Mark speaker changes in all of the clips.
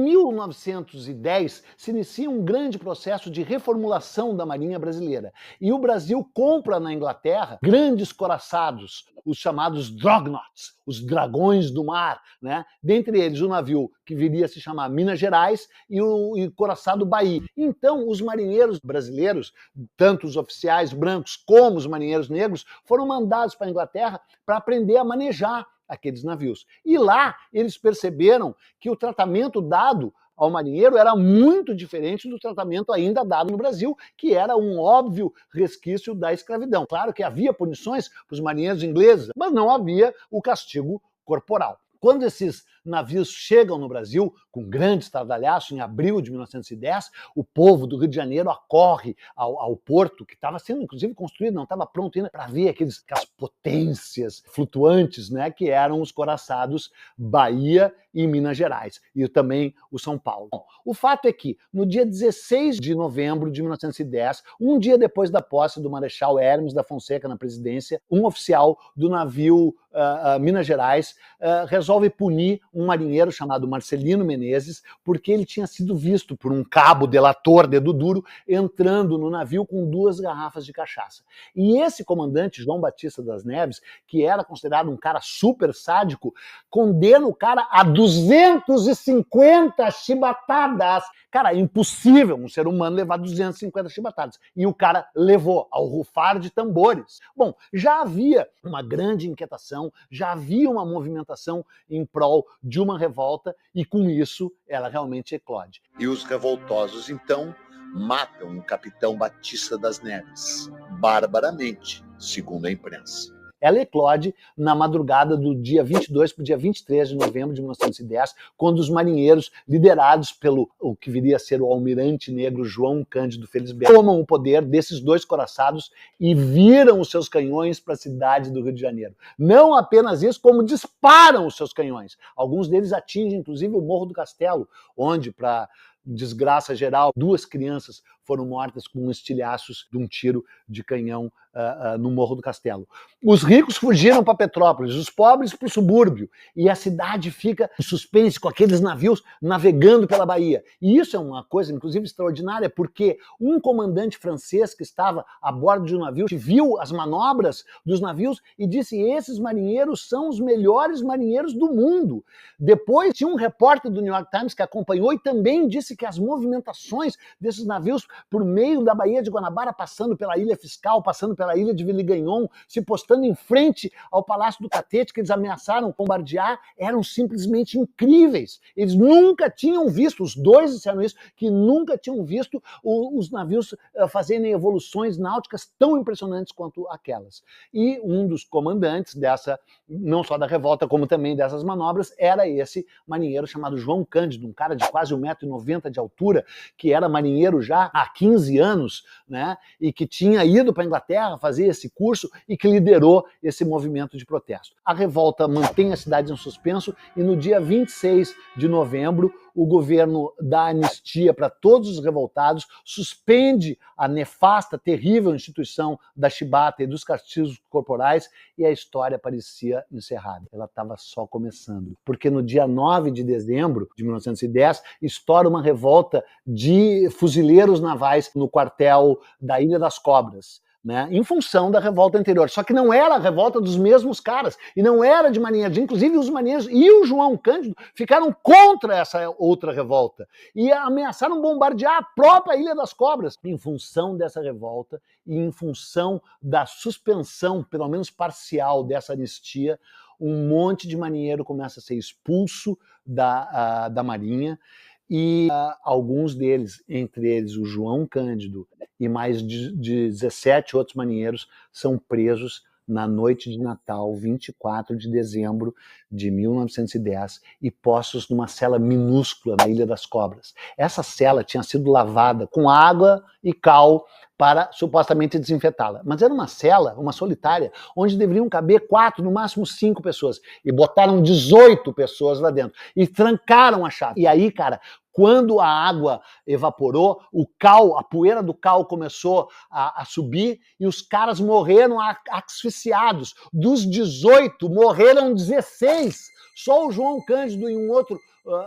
Speaker 1: 1910 se inicia um grande processo de reformulação da Marinha Brasileira e o Brasil compra na Inglaterra grandes coraçados, os chamados Dreadnoughts, os dragões do mar, né? Dentre eles o navio que viria a se chamar Minas Gerais e o coraçado Bahia. Então os marinheiros brasileiros, tanto os oficiais brancos como os marinheiros negros, foram mandados para a Inglaterra para aprender a manejar aqueles navios. E lá eles perceberam que o tratamento dado ao marinheiro era muito diferente do tratamento ainda dado no Brasil, que era um óbvio resquício da escravidão. Claro que havia punições para os marinheiros ingleses, mas não havia o castigo corporal. Quando esses navios chegam no Brasil, com grande estardalhaço, em abril de 1910, o povo do Rio de Janeiro acorre ao porto, que estava sendo, inclusive, construído, não estava pronto ainda, para ver aquelas potências flutuantes, né, que eram os coraçados Bahia e Minas Gerais, e também o São Paulo. Bom, o fato é que, no dia 16 de novembro de 1910, um dia depois da posse do Marechal Hermes da Fonseca na presidência, um oficial do navio Minas Gerais resolve punir um marinheiro chamado Marcelino Menezes, porque ele tinha sido visto por um cabo delator, dedo duro, entrando no navio com 2 garrafas de cachaça. E esse comandante, João Batista das Neves, que era considerado um cara super sádico, condena o cara a 250 chibatadas. Cara, é impossível um ser humano levar 250 chibatadas. E o cara levou ao rufar de tambores. Bom, já havia uma grande inquietação, já havia uma movimentação em prol de uma revolta e com isso ela realmente eclode.
Speaker 2: E os revoltosos, então, matam o capitão Batista das Neves, barbaramente, segundo a imprensa.
Speaker 1: Ela eclode na madrugada do dia 22 para o dia 23 de novembro de 1910, quando os marinheiros, liderados pelo o que viria a ser o almirante negro João Cândido Felisberto, tomam o poder desses 2 coraçados e viram os seus canhões para a cidade do Rio de Janeiro. Não apenas isso, como disparam os seus canhões. Alguns deles atingem, inclusive, o Morro do Castelo, onde, para desgraça geral, 2 crianças foram mortas com estilhaços de um tiro de canhão no Morro do Castelo. Os ricos fugiram para Petrópolis, os pobres para o subúrbio, e a cidade fica em suspense com aqueles navios navegando pela Bahia. E isso é uma coisa, inclusive, extraordinária, porque um comandante francês que estava a bordo de um navio viu as manobras dos navios e disse: esses marinheiros são os melhores marinheiros do mundo. Depois tinha um repórter do New York Times que acompanhou e também disse que as movimentações desses navios por meio da Baía de Guanabara, passando pela Ilha Fiscal, passando pela Ilha de Villeganhon, se postando em frente ao Palácio do Catete, que eles ameaçaram bombardear, eram simplesmente incríveis. Eles nunca tinham visto, os 2 disseram isso, que nunca tinham visto os navios fazerem evoluções náuticas tão impressionantes quanto aquelas. E um dos comandantes dessa, não só da revolta, como também dessas manobras, era esse marinheiro chamado João Cândido, um cara de quase 1,90 m de altura, que era marinheiro já há 15 anos, né, e que tinha ido para a Inglaterra fazer esse curso e que liderou esse movimento de protesto. A revolta mantém a cidade em suspenso e no dia 26 de novembro o governo dá anistia para todos os revoltados, suspende a nefasta, terrível instituição da chibata e dos castigos corporais e a história parecia encerrada. Ela estava só começando. Porque no dia 9 de dezembro de 1910 estoura uma revolta de fuzileiros navais no quartel da Ilha das Cobras, né, em função da revolta anterior. Só que não era a revolta dos mesmos caras, e não era de marinheiros. Inclusive os marinheiros e o João Cândido ficaram contra essa outra revolta e ameaçaram bombardear a própria Ilha das Cobras. Em função dessa revolta e em função da suspensão, pelo menos parcial, dessa anistia, um monte de marinheiro começa a ser expulso da Marinha, e alguns deles, entre eles o João Cândido e mais de 17 outros marinheiros, são presos na noite de Natal, 24 de dezembro de 1910, e postos numa cela minúscula na Ilha das Cobras. Essa cela tinha sido lavada com água e cal para supostamente desinfetá-la. Mas era uma cela, uma solitária, onde deveriam caber 4, no máximo 5 pessoas. E botaram 18 pessoas lá dentro. E trancaram a chave. E aí, cara, quando a água evaporou, o cal, a poeira do cal começou a subir e os caras morreram asfixiados. Dos 18, morreram 16 Só o João Cândido e um outro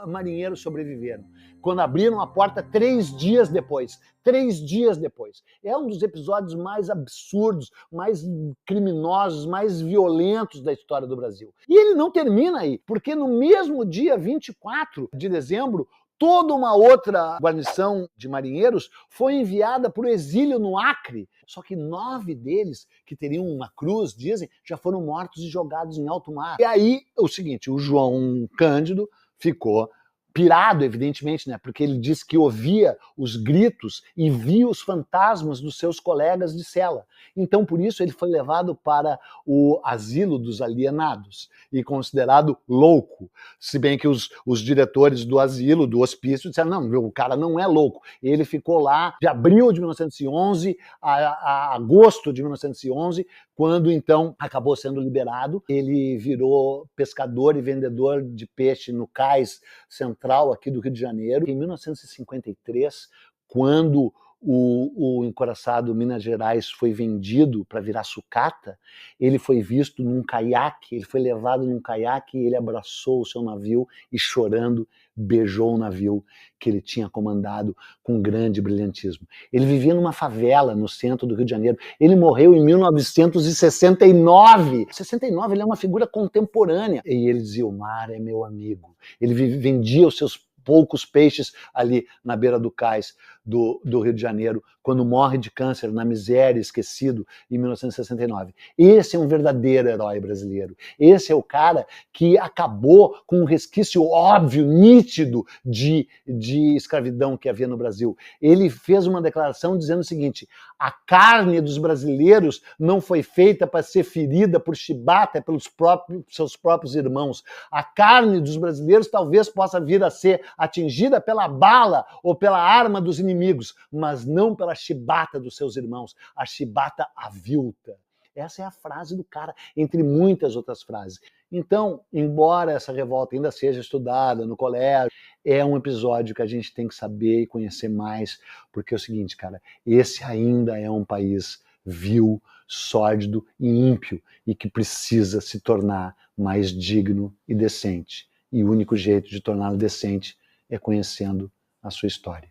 Speaker 1: marinheiro sobreviveram. Quando abriram a porta 3 dias depois. 3 dias depois. É um dos episódios mais absurdos, mais criminosos, mais violentos da história do Brasil. E ele não termina aí, porque no mesmo dia 24 de dezembro, toda uma outra guarnição de marinheiros foi enviada para o exílio no Acre. Só que 9 deles, que teriam uma cruz, dizem, já foram mortos e jogados em alto mar. E aí, o seguinte, o João Cândido ficou pirado, evidentemente, né? Porque ele disse que ouvia os gritos e via os fantasmas dos seus colegas de cela. Então, por isso, ele foi levado para o asilo dos alienados e considerado louco. Se bem que os diretores do asilo, do hospício, disseram, não, o cara não é louco. Ele ficou lá de abril de 1911 a agosto de 1911, quando, então, acabou sendo liberado. Ele virou pescador e vendedor de peixe no cais central aqui do Rio de Janeiro. Em 1953, quando o encoraçado Minas Gerais foi vendido para virar sucata, ele foi visto num caiaque, ele foi levado num caiaque e ele abraçou o seu navio e, chorando, beijou o navio que ele tinha comandado com grande brilhantismo. Ele vivia numa favela no centro do Rio de Janeiro. Ele morreu em 1969. 69, ele é uma figura contemporânea. E ele dizia, o mar é meu amigo. Ele vendia os seus poucos peixes ali na beira do cais do Rio de Janeiro, quando morre de câncer na miséria, esquecido, em 1969. Esse é um verdadeiro herói brasileiro. Esse é o cara que acabou com um resquício óbvio, nítido de escravidão que havia no Brasil. Ele fez uma declaração dizendo o seguinte, a carne dos brasileiros não foi feita para ser ferida por chibata pelos seus próprios irmãos. A carne dos brasileiros talvez possa vir a ser atingida pela bala ou pela arma dos inimigos, mas não pela chibata dos seus irmãos, a chibata avilta. Essa é a frase do cara, entre muitas outras frases. Então, embora essa revolta ainda seja estudada no colégio, é um episódio que a gente tem que saber e conhecer mais, porque é o seguinte, cara, esse ainda é um país vil, sórdido e ímpio, e que precisa se tornar mais digno e decente. E o único jeito de torná-lo decente é conhecendo a sua história.